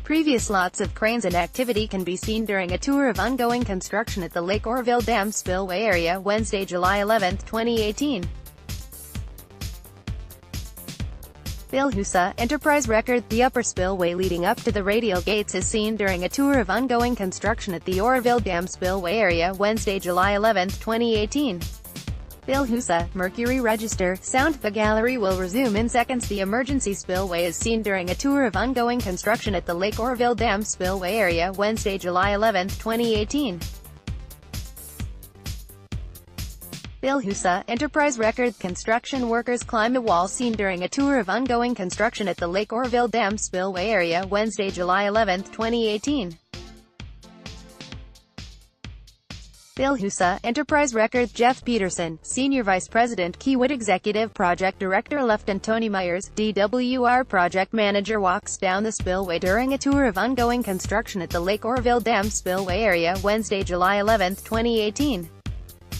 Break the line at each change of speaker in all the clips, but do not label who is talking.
Previous lots of cranes and activity can be seen during a tour of ongoing construction at the Lake Oroville Dam spillway area Wednesday, July 11, 2018. Bill Husa, Enterprise record, the upper spillway leading up to the radial gates is seen during a tour of ongoing construction at the Oroville Dam spillway area Wednesday, July 11, 2018. Bill Husa, Mercury Register, sound. The gallery will resume in seconds. The emergency spillway is seen during a tour of ongoing construction at the Lake Oroville Dam spillway area Wednesday, July 11, 2018. Bill Husa, Enterprise record, construction workers climb a wall seen during a tour of ongoing construction at the Lake Oroville Dam spillway area Wednesday, July 11, 2018. Bill Husa, Enterprise record, Jeff Peterson, Senior Vice President, Kiewit Executive Project Director left. Tony Myers, DWR Project Manager walks down the spillway during a tour of ongoing construction at the Lake Oroville Dam spillway area Wednesday, July 11, 2018.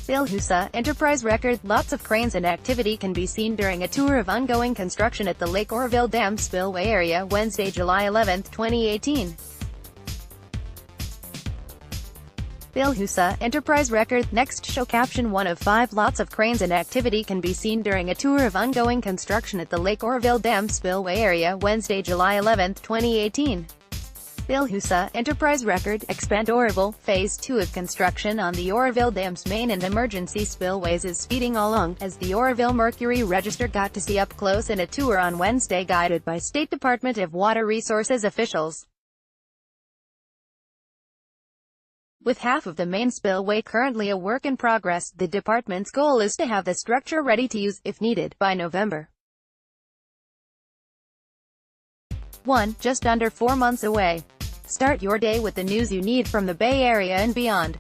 Bill Husa, Enterprise record, lots of cranes and activity can be seen during a tour of ongoing construction at the Lake Oroville Dam spillway area Wednesday, July 11, 2018. Bill Husa, Enterprise record, next show caption 1 of 5 lots of cranes and activity can be seen during a tour of ongoing construction at the Lake Oroville Dam spillway area Wednesday, July 11, 2018. Bill Husa, Enterprise record, expand Oroville, Phase 2 of construction on the Oroville Dam's main and emergency spillways is speeding along, as the Oroville Mercury Register got to see up close in a tour on Wednesday guided by State Department of Water Resources officials. With half of the main spillway currently a work in progress, the department's goal is to have the structure ready to use, if needed, by November 1, just under 4 months away. Start your day with the news you need from the Bay Area and beyond.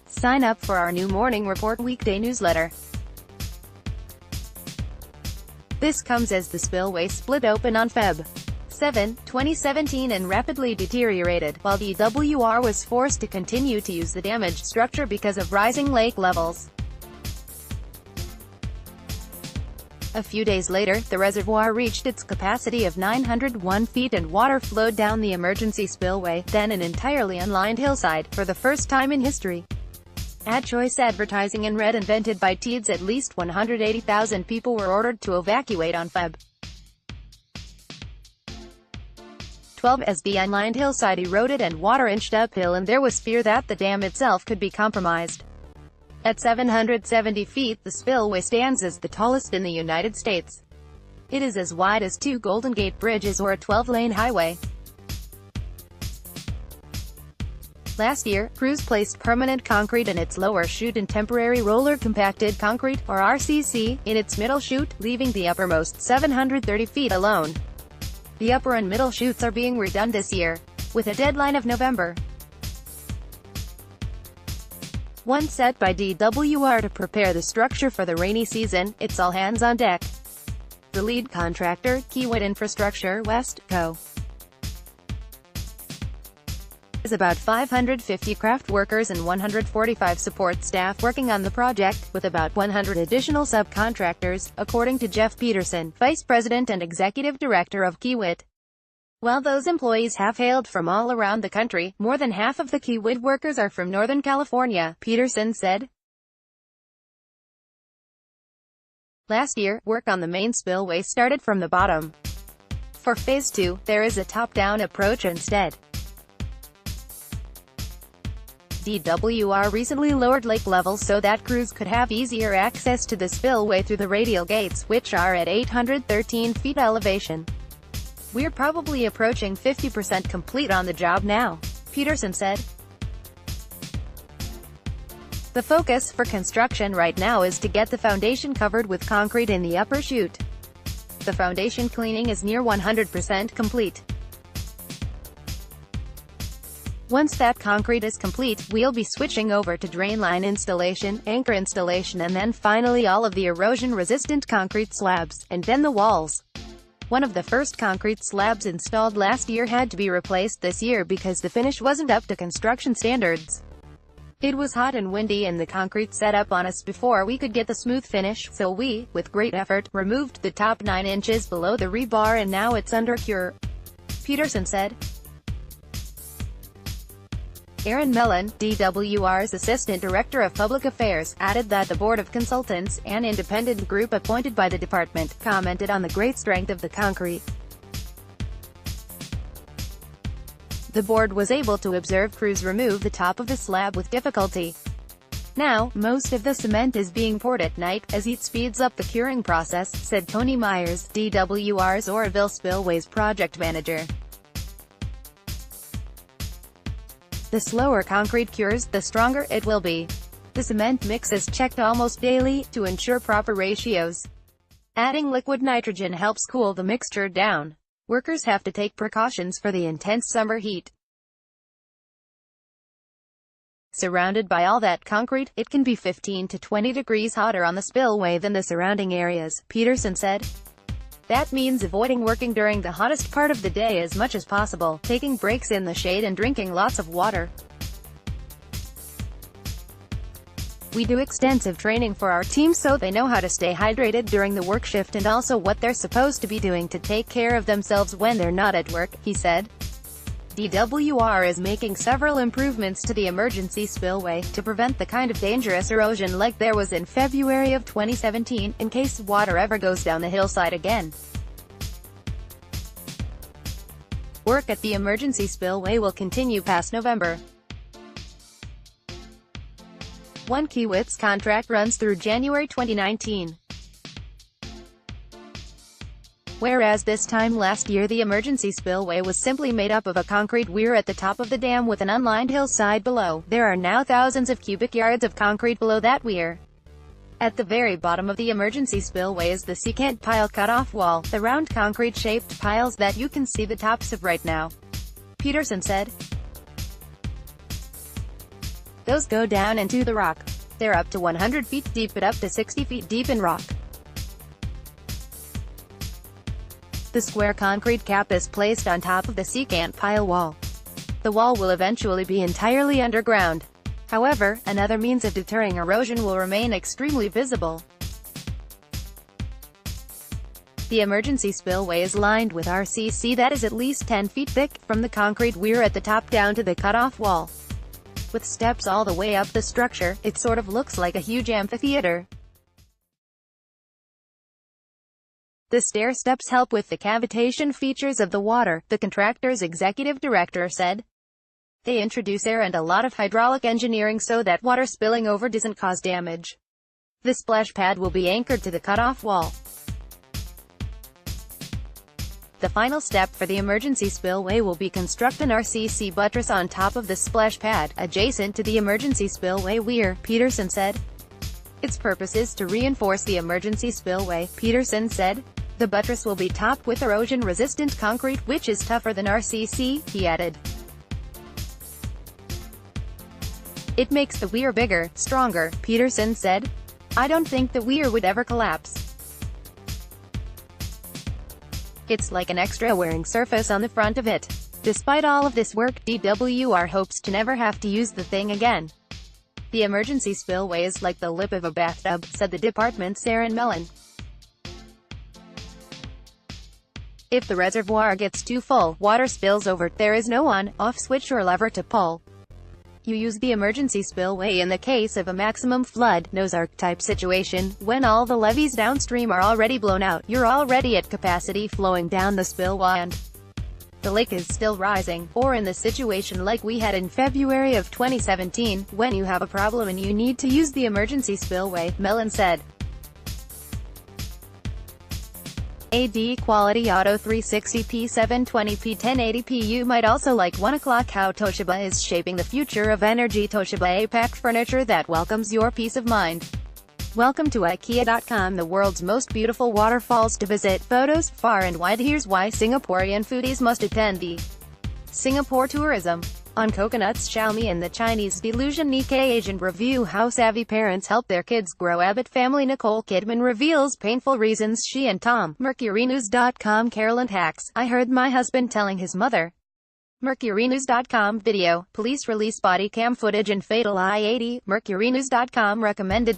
Sign up for our new Morning Report weekday newsletter. This comes as the spillway split open on Feb. 7, 2017 and rapidly deteriorated, while DWR was forced to continue to use the damaged structure because of rising lake levels. A few days later, the reservoir reached its capacity of 901 feet and water flowed down the emergency spillway, then an entirely unlined hillside, for the first time in history. Ad choice advertising in red invented by TEDS. At least 180,000 people were ordered to evacuate on Feb. 12 as the unlined hillside eroded and water inched uphill, and there was fear that the dam itself could be compromised. At 770 feet, the spillway stands as the tallest in the United States. It is as wide as 2 Golden Gate bridges or a 12-lane highway. Last year, crews placed permanent concrete in its lower chute and temporary roller compacted concrete, or RCC, in its middle chute, leaving the uppermost 730 feet alone. The upper and middle chutes are being redone this year, with a deadline of November 1 set by DWR to prepare the structure for the rainy season. It's all hands on deck. The lead contractor, Kiewit Infrastructure West Co. is about 550 craft workers and 145 support staff working on the project, with about 100 additional subcontractors, according to Jeff Peterson, Vice President and Executive Director of Kiewit. While those employees have hailed from all around the country, more than half of the Kiewit workers are from Northern California, Peterson said. Last year, work on the main spillway started from the bottom. For Phase 2, there is a top-down approach instead. DWR recently lowered lake levels so that crews could have easier access to the spillway through the radial gates, which are at 813 feet elevation. We're probably approaching 50% complete on the job now, Peterson said. The focus for construction right now is to get the foundation covered with concrete in the upper chute. The foundation cleaning is near 100% complete. Once that concrete is complete, we'll be switching over to drainline installation, anchor installation, and then finally all of the erosion-resistant concrete slabs, and then the walls. One of the first concrete slabs installed last year had to be replaced this year because the finish wasn't up to construction standards. It was hot and windy and the concrete set up on us before we could get the smooth finish, so we, with great effort, removed the top 9 inches below the rebar and now it's under cure, Peterson said. Aaron Mellon, DWR's Assistant Director of Public Affairs, added that the Board of Consultants, an independent group appointed by the department, commented on the great strength of the concrete. The board was able to observe crews remove the top of the slab with difficulty. Now, most of the cement is being poured at night, as it speeds up the curing process, said Tony Myers, DWR's Oroville Spillways project manager. The slower concrete cures, the stronger it will be. The cement mix is checked almost daily, to ensure proper ratios. Adding liquid nitrogen helps cool the mixture down. Workers have to take precautions for the intense summer heat. Surrounded by all that concrete, it can be 15 to 20 degrees hotter on the spillway than the surrounding areas, Peterson said. That means avoiding working during the hottest part of the day as much as possible, taking breaks in the shade and drinking lots of water. We do extensive training for our team so they know how to stay hydrated during the work shift and also what they're supposed to be doing to take care of themselves when they're not at work, he said. DWR is making several improvements to the emergency spillway, to prevent the kind of dangerous erosion like there was in February of 2017, in case water ever goes down the hillside again. Work at the emergency spillway will continue past November. One Kiewitz contract runs through January 2019. Whereas this time last year the emergency spillway was simply made up of a concrete weir at the top of the dam with an unlined hillside below, there are now thousands of cubic yards of concrete below that weir. At the very bottom of the emergency spillway is the secant pile cut-off wall, the round concrete-shaped piles that you can see the tops of right now, Peterson said. Those go down into the rock. They're up to 100 feet deep but up to 60 feet deep in rock. The square concrete cap is placed on top of the secant pile wall. The wall will eventually be entirely underground. However, another means of deterring erosion will remain extremely visible. The emergency spillway is lined with RCC that is at least 10 feet thick, from the concrete weir at the top down to the cut-off wall. With steps all the way up the structure, it sort of looks like a huge amphitheater. The stair steps help with the cavitation features of the water, the contractor's executive director said. They introduce air and a lot of hydraulic engineering so that water spilling over doesn't cause damage. The splash pad will be anchored to the cut-off wall. The final step for the emergency spillway will be construct an RCC buttress on top of the splash pad, adjacent to the emergency spillway weir, Peterson said. Its purpose is to reinforce the emergency spillway, Peterson said. The buttress will be topped with erosion-resistant concrete, which is tougher than RCC, he added. It makes the weir bigger, stronger, Peterson said. I don't think the weir would ever collapse. It's like an extra wearing surface on the front of it. Despite all of this work, DWR hopes to never have to use the thing again. The emergency spillway is like the lip of a bathtub, said the department's Aaron Mellon. If the reservoir gets too full, water spills over, there is no on-off switch or lever to pull. You use the emergency spillway in the case of a maximum flood, Ozark-type situation, when all the levees downstream are already blown out, you're already at capacity flowing down the spillway and the lake is still rising, or in the situation like we had in February of 2017, when you have a problem and you need to use the emergency spillway, Mellon said. AD Quality Auto 360p 720p 1080p. You might also like 1 o'clock how Toshiba is shaping the future of energy. Toshiba APAC furniture that welcomes your peace of mind. Welcome to IKEA.com, the world's most beautiful waterfalls to visit. Photos far and wide. Here's why Singaporean foodies must attend the Singapore Tourism. On coconuts, Xiaomi and the Chinese delusion. Nikkei Asian review how savvy parents help their kids grow. Abbott family. Nicole Kidman reveals painful reasons she and Tom. MercuryNews.com. Carolyn hacks. I heard my husband telling his mother. MercuryNews.com. Video. Police release body cam footage in fatal I-80. MercuryNews.com recommended by